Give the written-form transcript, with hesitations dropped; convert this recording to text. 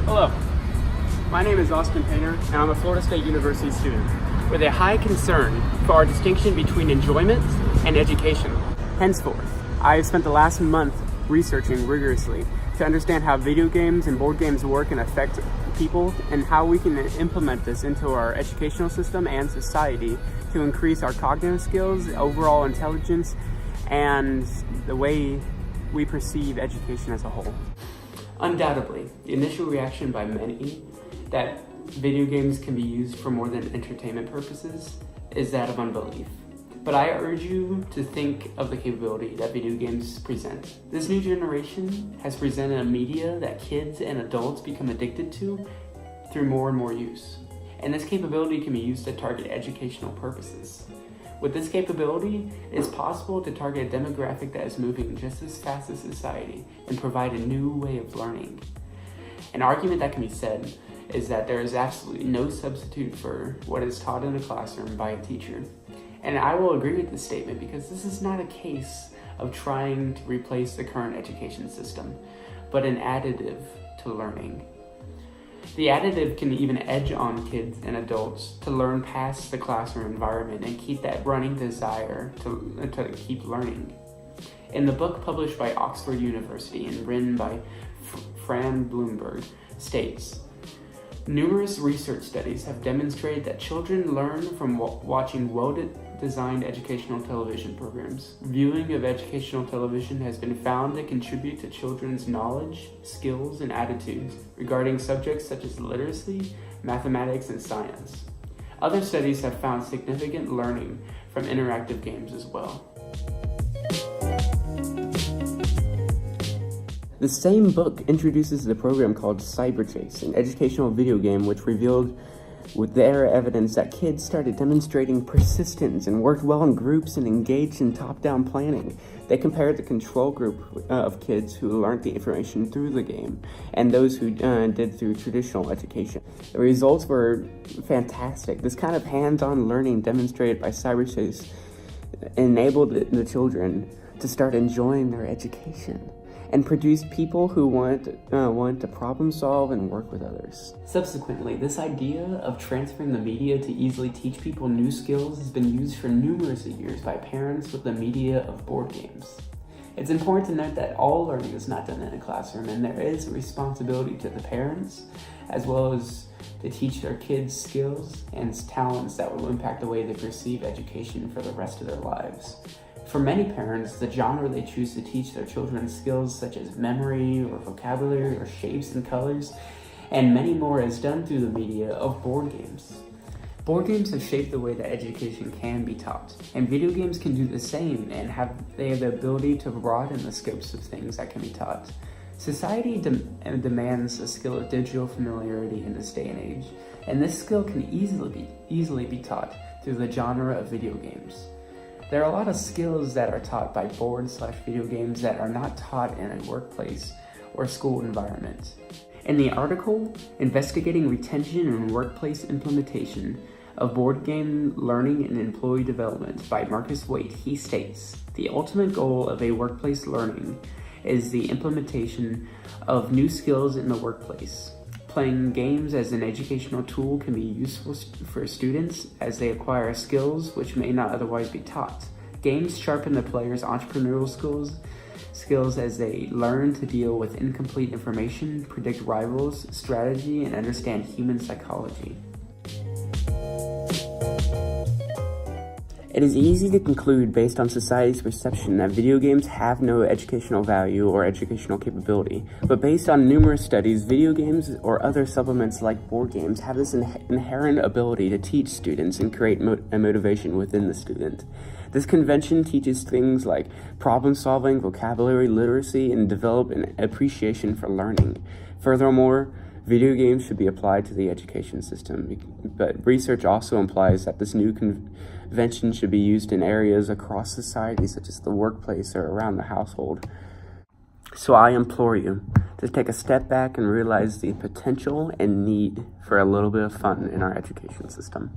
Hello, my name is Austin Painter, and I'm a Florida State University student with a high concern for our distinction between enjoyment and education. Henceforth, I have spent the last month researching rigorously to understand how video games and board games work and affect people, and how we can implement this into our educational system and society to increase our cognitive skills, overall intelligence, and the way we perceive education as a whole. Undoubtedly, the initial reaction by many that video games can be used for more than entertainment purposes is that of unbelief. But I urge you to think of the capability that video games present. This new generation has presented a media that kids and adults become addicted to through more and more use. And this capability can be used to target educational purposes. With this capability, it is possible to target a demographic that is moving just as fast as society and provide a new way of learning. An argument that can be said is that there is absolutely no substitute for what is taught in a classroom by a teacher. And I will agree with this statement because this is not a case of trying to replace the current education system, but an additive to learning. The additive can even edge on kids and adults to learn past the classroom environment and keep that running desire to keep learning. In the book published by Oxford University and written by Fran Bloomberg states, numerous research studies have demonstrated that children learn from watching well-designed educational television programs. Viewing of educational television has been found to contribute to children's knowledge, skills, and attitudes regarding subjects such as literacy, mathematics, and science. Other studies have found significant learning from interactive games as well. The same book introduces the program called Cyberchase, an educational video game which revealed with their evidence that kids started demonstrating persistence and worked well in groups and engaged in top-down planning. They compared the control group of kids who learned the information through the game and those who did through traditional education. The results were fantastic. This kind of hands-on learning demonstrated by Cyberchase enabled the children to start enjoying their education and produce people who want to problem solve and work with others. Subsequently, this idea of transferring the media to easily teach people new skills has been used for numerous years by parents with the media of board games. It's important to note that all learning is not done in a classroom, and there is a responsibility to the parents as well as to teach their kids skills and talents that will impact the way they perceive education for the rest of their lives. For many parents, the genre they choose to teach their children skills such as memory or vocabulary or shapes and colors, and many more is done through the media of board games. Board games have shaped the way that education can be taught, and video games can do the same and they have the ability to broaden the scopes of things that can be taught. Society demands a skill of digital familiarity in this day and age, and this skill can easily be taught through the genre of video games. There are a lot of skills that are taught by board/video games that are not taught in a workplace or school environment. In the article, Investigating Retention and Workplace Implementation of Board Game Learning and Employee Development by Marcus Waite, he states, the ultimate goal of a workplace learning is the implementation of new skills in the workplace. Playing games as an educational tool can be useful for students as they acquire skills which may not otherwise be taught. Games sharpen the player's entrepreneurial skills as they learn to deal with incomplete information, predict rivals, strategy, and understand human psychology. It is easy to conclude based on society's perception that video games have no educational value or educational capability, but based on numerous studies, video games or other supplements like board games have this inherent ability to teach students and create a motivation within the student. This convention teaches things like problem solving, vocabulary, literacy, and develop an appreciation for learning. Furthermore, video games should be applied to the education system, but research also implies that this new convention should be used in areas across society, such as the workplace or around the household. So I implore you to take a step back and realize the potential and need for a little bit of fun in our education system.